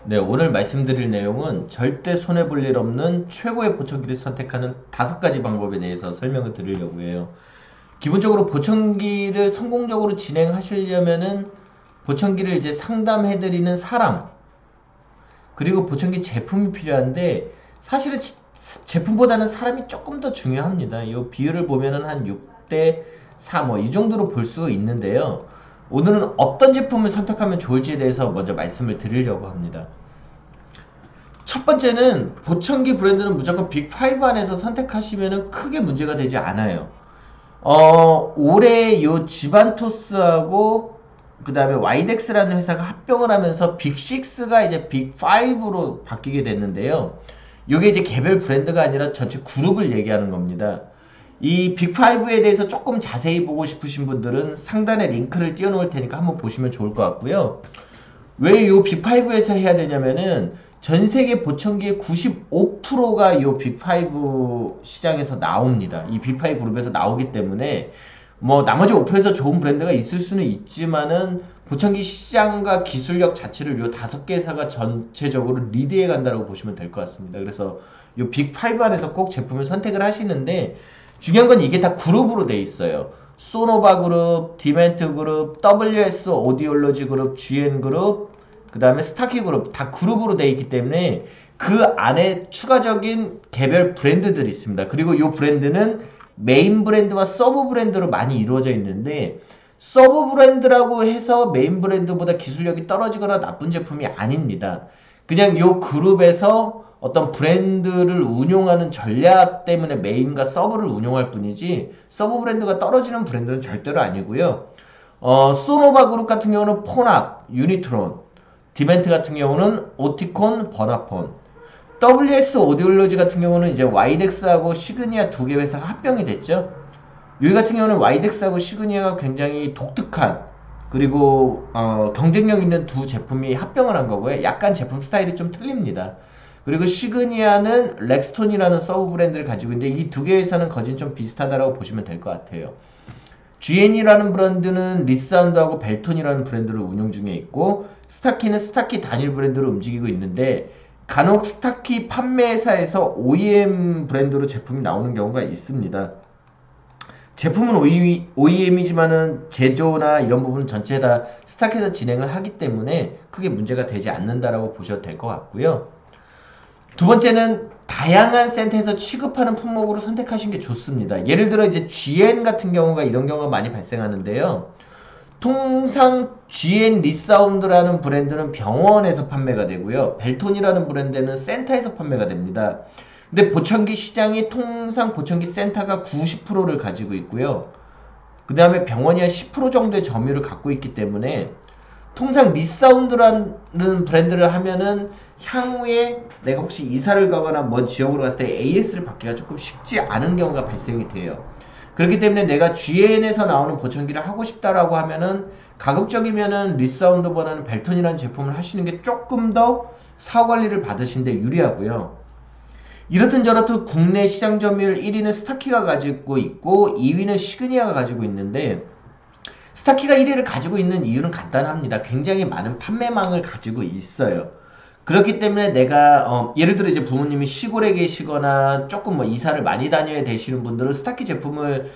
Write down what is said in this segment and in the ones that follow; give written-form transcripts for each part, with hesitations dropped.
네, 오늘 말씀드릴 내용은 절대 손해볼 일 없는 최고의 보청기를 선택하는 5가지 방법에 대해서 설명을 드리려고 해요. 기본적으로 보청기를 성공적으로 진행하시려면은 보청기를 이제 상담해드리는 사람, 그리고 보청기 제품이 필요한데 사실은 제품보다는 사람이 조금 더 중요합니다. 이 비율을 보면은 한 6대 4 뭐 이 정도로 볼 수 있는데요. 오늘은 어떤 제품을 선택하면 좋을지에 대해서 먼저 말씀을 드리려고 합니다. 첫 번째는 보청기 브랜드는 무조건 빅5 안에서 선택하시면 크게 문제가 되지 않아요. 올해 요 지반토스하고 그 다음에 와이덱스라는 회사가 합병을 하면서 빅6가 이제 빅5로 바뀌게 됐는데요. 이게 이제 개별 브랜드가 아니라 전체 그룹을 얘기하는 겁니다. 이 빅5에 대해서 조금 자세히 보고 싶으신 분들은 상단에 링크를 띄워놓을 테니까 한번 보시면 좋을 것 같고요. 왜 이 빅5에서 해야 되냐면은 전 세계 보청기의 95%가 이 빅5 시장에서 나옵니다. 이 빅5 그룹에서 나오기 때문에 뭐 나머지 5%에서 좋은 브랜드가 있을 수는 있지만은 보청기 시장과 기술력 자체를 이 5개 회사가 전체적으로 리드해 간다고 보시면 될 것 같습니다. 그래서 이 빅5 안에서 꼭 제품을 선택을 하시는데 중요한 건 이게 다 그룹으로 돼 있어요. 소노바 그룹, 디멘트 그룹, WS 오디올로지 그룹, GN 그룹, 그 다음에 스타키 그룹 다 그룹으로 되어 있기 때문에 그 안에 추가적인 개별 브랜드들이 있습니다. 그리고 이 브랜드는 메인 브랜드와 서브 브랜드로 많이 이루어져 있는데 서브 브랜드라고 해서 메인 브랜드보다 기술력이 떨어지거나 나쁜 제품이 아닙니다. 그냥 이 그룹에서 어떤 브랜드를 운용하는 전략 때문에 메인과 서브를 운용할 뿐이지 서브 브랜드가 떨어지는 브랜드는 절대로 아니고요. 소노바 그룹 같은 경우는 포낙, 유니트론, 디멘트 같은 경우는 오티콘, 버나폰, WS 오디올로지 같은 경우는 이제 와이덱스하고 시그니아 2개 회사가 합병이 됐죠. 여기 같은 경우는 와이덱스하고 시그니아가 굉장히 독특한 그리고 경쟁력 있는 두 제품이 합병을 한 거고요. 약간 제품 스타일이 좀 틀립니다. 그리고 시그니아는 렉스톤이라는 서브 브랜드를 가지고 있는데 이 2개 회사는 거진 좀 비슷하다고 보시면 될 것 같아요. GN이라는 브랜드는 리사운드하고 벨톤이라는 브랜드를 운영 중에 있고 스타키는 스타키 단일 브랜드로 움직이고 있는데 간혹 스타키 판매사에서 OEM 브랜드로 제품이 나오는 경우가 있습니다. 제품은 OEM이지만은 제조나 이런 부분 전체 다 스타키에서 진행을 하기 때문에 크게 문제가 되지 않는다라고 보셔도 될 것 같고요. 두 번째는 다양한 센터에서 취급하는 품목으로 선택하시는 게 좋습니다. 예를 들어 이제 GN 같은 경우가 이런 경우가 많이 발생하는데요. 통상 GN 리사운드라는 브랜드는 병원에서 판매가 되고요. 벨톤이라는 브랜드는 센터에서 판매가 됩니다. 근데 보청기 시장이 통상 보청기 센터가 90%를 가지고 있고요. 그 다음에 병원이 한 10% 정도의 점유율을 갖고 있기 때문에 통상 리사운드라는 브랜드를 하면은 향후에 내가 혹시 이사를 가거나 먼 지역으로 갔을 때 AS를 받기가 조금 쉽지 않은 경우가 발생이 돼요. 그렇기 때문에 내가 GN에서 나오는 보청기를 하고 싶다라고 하면은 가급적이면은 리사운드보다는 벨톤이라는 제품을 하시는 게 조금 더 사후 관리를 받으신데 유리하고요. 이렇든 저렇든 국내 시장 점유율 1위는 스타키가 가지고 있고 2위는 시그니아가 가지고 있는데 스타키가 1위를 가지고 있는 이유는 간단합니다. 굉장히 많은 판매망을 가지고 있어요. 그렇기 때문에 내가 예를 들어 이제 부모님이 시골에 계시거나 조금 뭐 이사를 많이 다녀야 되시는 분들은 스타키 제품을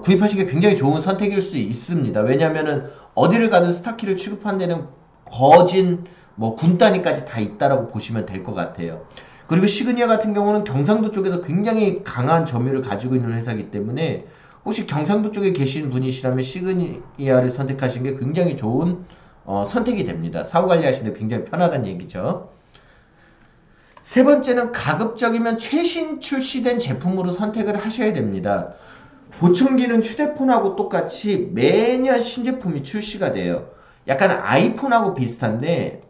구입하시기 굉장히 좋은 선택일 수 있습니다. 왜냐면은 어디를 가든 스타키를 취급하는 데는 거진 뭐 군 단위까지 다 있다라고 보시면 될 것 같아요. 그리고 시그니아 같은 경우는 경상도 쪽에서 굉장히 강한 점유율을 가지고 있는 회사이기 때문에 혹시 경상도 쪽에 계신 분이시라면 시그니아를 선택하시는 게 굉장히 좋은 선택이 됩니다. 사후 관리하시는데 굉장히 편하다는 얘기죠. 세 번째는 가급적이면 최신 출시된 제품으로 선택을 하셔야 됩니다. 보청기는 휴대폰하고 똑같이 매년 신제품이 출시가 돼요. 약간 아이폰하고 비슷한데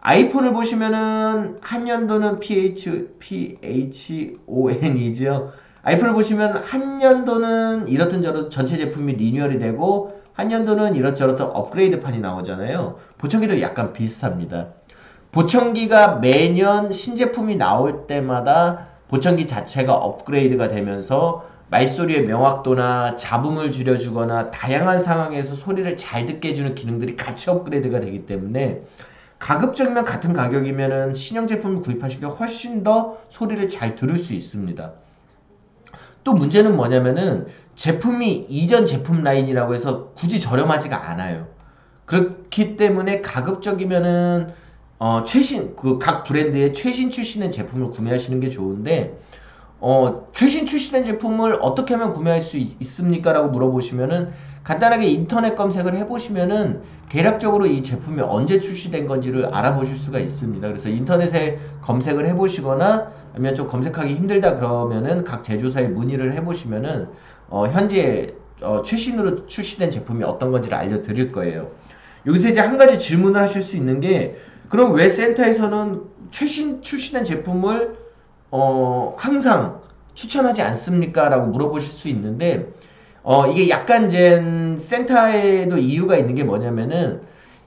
아이폰을 보시면은 한 연도는 PHON이죠. 아이폰을 보시면 한 년도는 이렇든 저렇든 전체 제품이 리뉴얼이 되고 한 년도는 이렇저렇 업그레이드판이 나오잖아요. 보청기도 약간 비슷합니다. 보청기가 매년 신제품이 나올 때마다 보청기 자체가 업그레이드가 되면서 말소리의 명확도나 잡음을 줄여주거나 다양한 상황에서 소리를 잘 듣게 해주는 기능들이 같이 업그레이드가 되기 때문에 가급적이면 같은 가격이면은 신형 제품을 구입하시기가 훨씬 더 소리를 잘 들을 수 있습니다. 또 문제는 뭐냐면은 제품이 이전 제품 라인이라고 해서 굳이 저렴하지가 않아요. 그렇기 때문에 가급적이면은 최신 그 각 브랜드의 최신 출시된 제품을 구매하시는 게 좋은데 최신 출시된 제품을 어떻게 하면 구매할 수 있습니까? 라고 물어보시면은 간단하게 인터넷 검색을 해보시면은 대략적으로 이 제품이 언제 출시된 건지를 알아보실 수가 있습니다. 그래서 인터넷에 검색을 해보시거나 아니면 좀 검색하기 힘들다 그러면은 각 제조사에 문의를 해보시면은 현재 최신으로 출시된 제품이 어떤 건지를 알려드릴 거예요. 여기서 이제 한 가지 질문을 하실 수 있는 게 그럼 왜 센터에서는 최신 출시된 제품을 항상 추천하지 않습니까? 라고 물어보실 수 있는데 이게 약간 센터에도 이유가 있는 게 뭐냐면은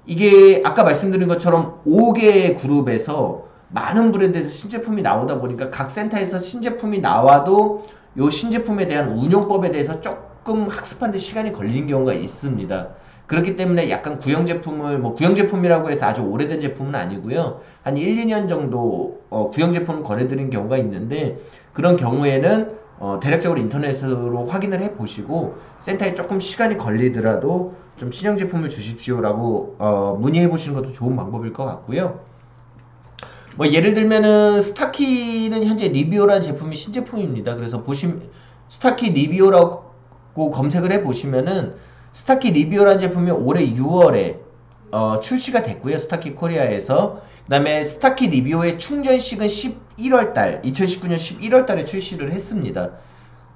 이게 아까 말씀드린 것처럼 5개의 그룹에서 많은 브랜드에서 신제품이 나오다 보니까 각 센터에서 신제품이 나와도 요 신제품에 대한 운용법에 대해서 조금 학습하는 데 시간이 걸리는 경우가 있습니다. 그렇기 때문에 약간 구형 제품을 구형 제품이라고 해서 아주 오래된 제품은 아니고요. 한 1, 2년 정도 구형 제품을 권해드린 경우가 있는데 그런 경우에는 대략적으로 인터넷으로 확인을 해 보시고 센터에 조금 시간이 걸리더라도 좀 신형 제품을 주십시오라고 문의해 보시는 것도 좋은 방법일 것 같고요. 예를 들면은 스타키는 현재 리비오라는 제품이 신제품입니다. 그래서 스타키 리비오라고 검색을 해 보시면은 스타키 리비오라는 제품이 올해 6월에 출시가 됐고요. 스타키 코리아에서. 그 다음에 스타키 리비오의 충전식은 11월달 2019년 11월달에 출시를 했습니다.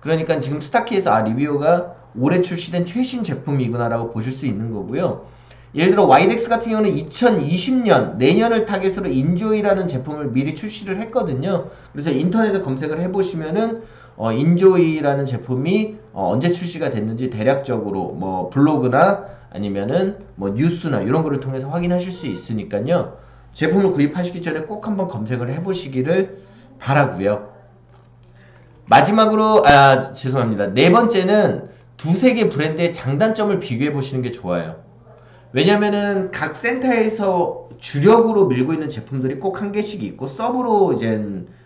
그러니까 지금 스타키에서 리비오가 올해 출시된 최신 제품이구나 라고 보실 수 있는 거고요. 예를 들어 와이덱스 같은 경우는 2020년 내년을 타겟으로 인조이라는 제품을 미리 출시를 했거든요. 그래서 인터넷에 검색을 해보시면은 인조이라는 제품이 언제 출시가 됐는지 대략적으로 블로그나 아니면은 뉴스나 이런 거를 통해서 확인하실 수 있으니까요. 제품을 구입하시기 전에 꼭 한번 검색을 해보시기를 바라고요. 마지막으로 죄송합니다. 네 번째는 두세 개 브랜드의 장단점을 비교해 보시는 게 좋아요. 왜냐면은 각 센터에서 주력으로 밀고 있는 제품들이 꼭 한 개씩 있고 서브로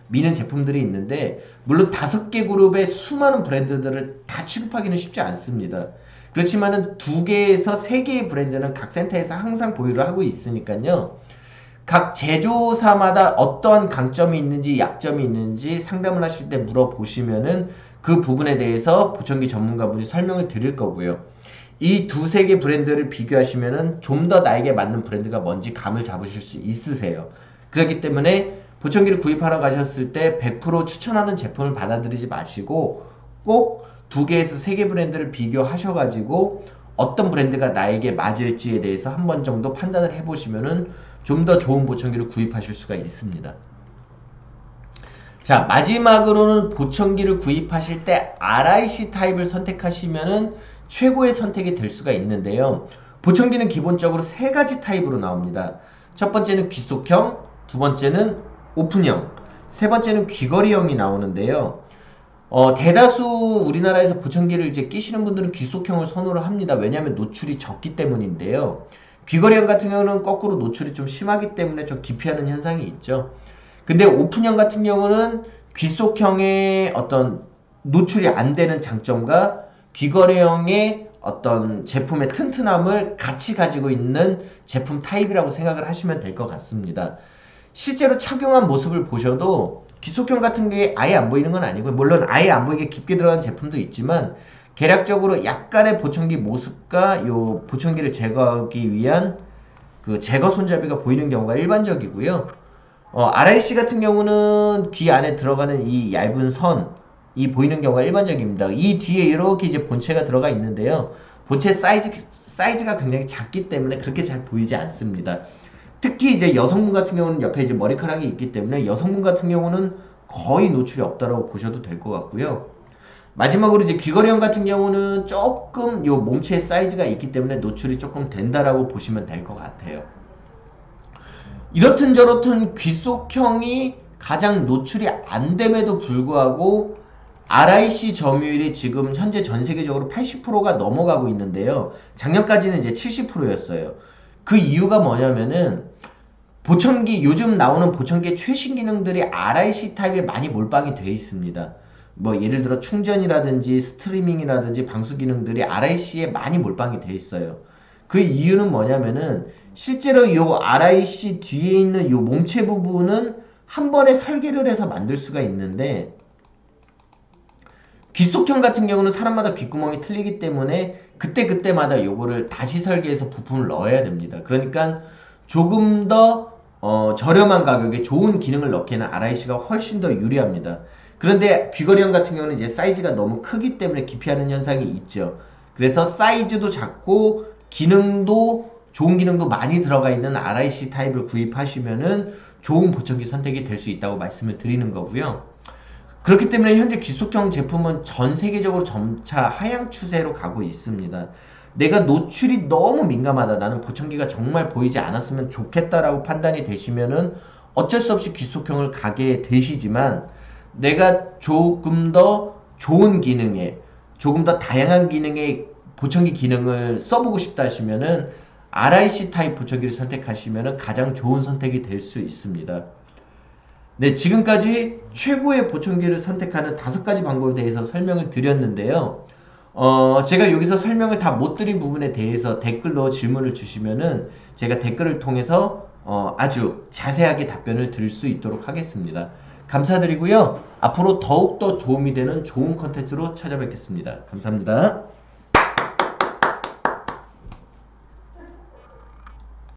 미는 제품들이 있는데 물론 5개 그룹의 수많은 브랜드들을 다 취급하기는 쉽지 않습니다. 그렇지만은 2개에서 3개의 브랜드는 각 센터에서 항상 보유를 하고 있으니까요. 각 제조사마다 어떠한 강점이 있는지 약점이 있는지 상담을 하실 때 물어보시면은 그 부분에 대해서 보청기 전문가분이 설명을 드릴 거고요. 이 2-3개 브랜드를 비교하시면은 좀 더 나에게 맞는 브랜드가 뭔지 감을 잡으실 수 있으세요. 그렇기 때문에 보청기를 구입하러 가셨을 때 100% 추천하는 제품을 받아들이지 마시고 꼭 2개에서 3개 브랜드를 비교하셔가지고 어떤 브랜드가 나에게 맞을지에 대해서 한 번 정도 판단을 해보시면은 좀 더 좋은 보청기를 구입하실 수가 있습니다. 자, 마지막으로는 보청기를 구입하실 때 RIC 타입을 선택하시면은 최고의 선택이 될 수가 있는데요. 보청기는 기본적으로 3가지 타입으로 나옵니다. 첫 번째는 귀속형, 두 번째는 오픈형, 세 번째는 귀걸이형이 나오는데요. 대다수 우리나라에서 보청기를 끼시는 분들은 귀속형을 선호를 합니다. 왜냐하면 노출이 적기 때문인데요. 귀걸이형 같은 경우는 거꾸로 노출이 좀 심하기 때문에 좀 기피하는 현상이 있죠. 근데 오픈형 같은 경우는 귀속형의 어떤 노출이 안 되는 장점과 귀걸이형의 어떤 제품의 튼튼함을 같이 가지고 있는 제품 타입이라고 생각을 하시면 될 것 같습니다. 실제로 착용한 모습을 보셔도 귀속형 같은 게 아예 안 보이는 건 아니고 물론 아예 안 보이게 깊게 들어간 제품도 있지만 계략적으로 약간의 보청기 모습과 요 보청기를 제거하기 위한 그 제거 손잡이가 보이는 경우가 일반적이고요. RIC 같은 경우는 귀 안에 들어가는 이 얇은 선이 보이는 경우가 일반적입니다. 이 뒤에 이렇게 이제 본체가 들어가 있는데요. 본체 사이즈가 굉장히 작기 때문에 그렇게 잘 보이지 않습니다. 특히 이제 여성분 같은 경우는 옆에 이제 머리카락이 있기 때문에 여성분 같은 경우는 거의 노출이 없다라고 보셔도 될 것 같고요. 마지막으로 이제 귀걸이형 같은 경우는 조금 요 몸체 사이즈가 있기 때문에 노출이 조금 된다라고 보시면 될 것 같아요. 이렇든 저렇든 귀속형이 가장 노출이 안 됨에도 불구하고 RIC 점유율이 지금 현재 전 세계적으로 80%가 넘어가고 있는데요. 작년까지는 이제 70%였어요. 그 이유가 뭐냐면은 보청기, 요즘 나오는 보청기의 최신 기능들이 RIC 타입에 많이 몰빵이 되어 있습니다. 뭐 예를 들어 충전이라든지 스트리밍이라든지 방수 기능들이 RIC에 많이 몰빵이 되어 있어요. 그 이유는 뭐냐면은 실제로 요 RIC 뒤에 있는 요 몸체 부분은 한 번에 설계를 해서 만들 수가 있는데, 귓속형 같은 경우는 사람마다 귓구멍이 틀리기 때문에 그때그때마다 요거를 다시 설계해서 부품을 넣어야 됩니다. 그러니까 조금 더 저렴한 가격에 좋은 기능을 넣기에는 RIC가 훨씬 더 유리합니다. 그런데 귀걸이형 같은 경우는 이제 사이즈가 너무 크기 때문에 기피하는 현상이 있죠. 그래서 사이즈도 작고 기능도 좋은 기능도 많이 들어가 있는 RIC 타입을 구입하시면은 좋은 보청기 선택이 될 수 있다고 말씀을 드리는 거고요. 그렇기 때문에 현재 귀속형 제품은 전 세계적으로 점차 하향 추세로 가고 있습니다. 내가 노출이 너무 민감하다, 나는 보청기가 정말 보이지 않았으면 좋겠다라고 판단이 되시면은 어쩔 수 없이 귀속형을 가게 되시지만, 내가 조금 더 좋은 기능에, 조금 더 다양한 기능의 보청기 기능을 써보고 싶다 하시면은 RIC 타입 보청기를 선택하시면은 가장 좋은 선택이 될 수 있습니다. 네, 지금까지 최고의 보청기를 선택하는 5가지 방법에 대해서 설명을 드렸는데요. 제가 여기서 설명을 다 못 드린 부분에 대해서 댓글로 질문을 주시면은 제가 댓글을 통해서 아주 자세하게 답변을 드릴 수 있도록 하겠습니다. 감사드리고요. 앞으로 더욱더 도움이 되는 좋은 컨텐츠로 찾아뵙겠습니다. 감사합니다.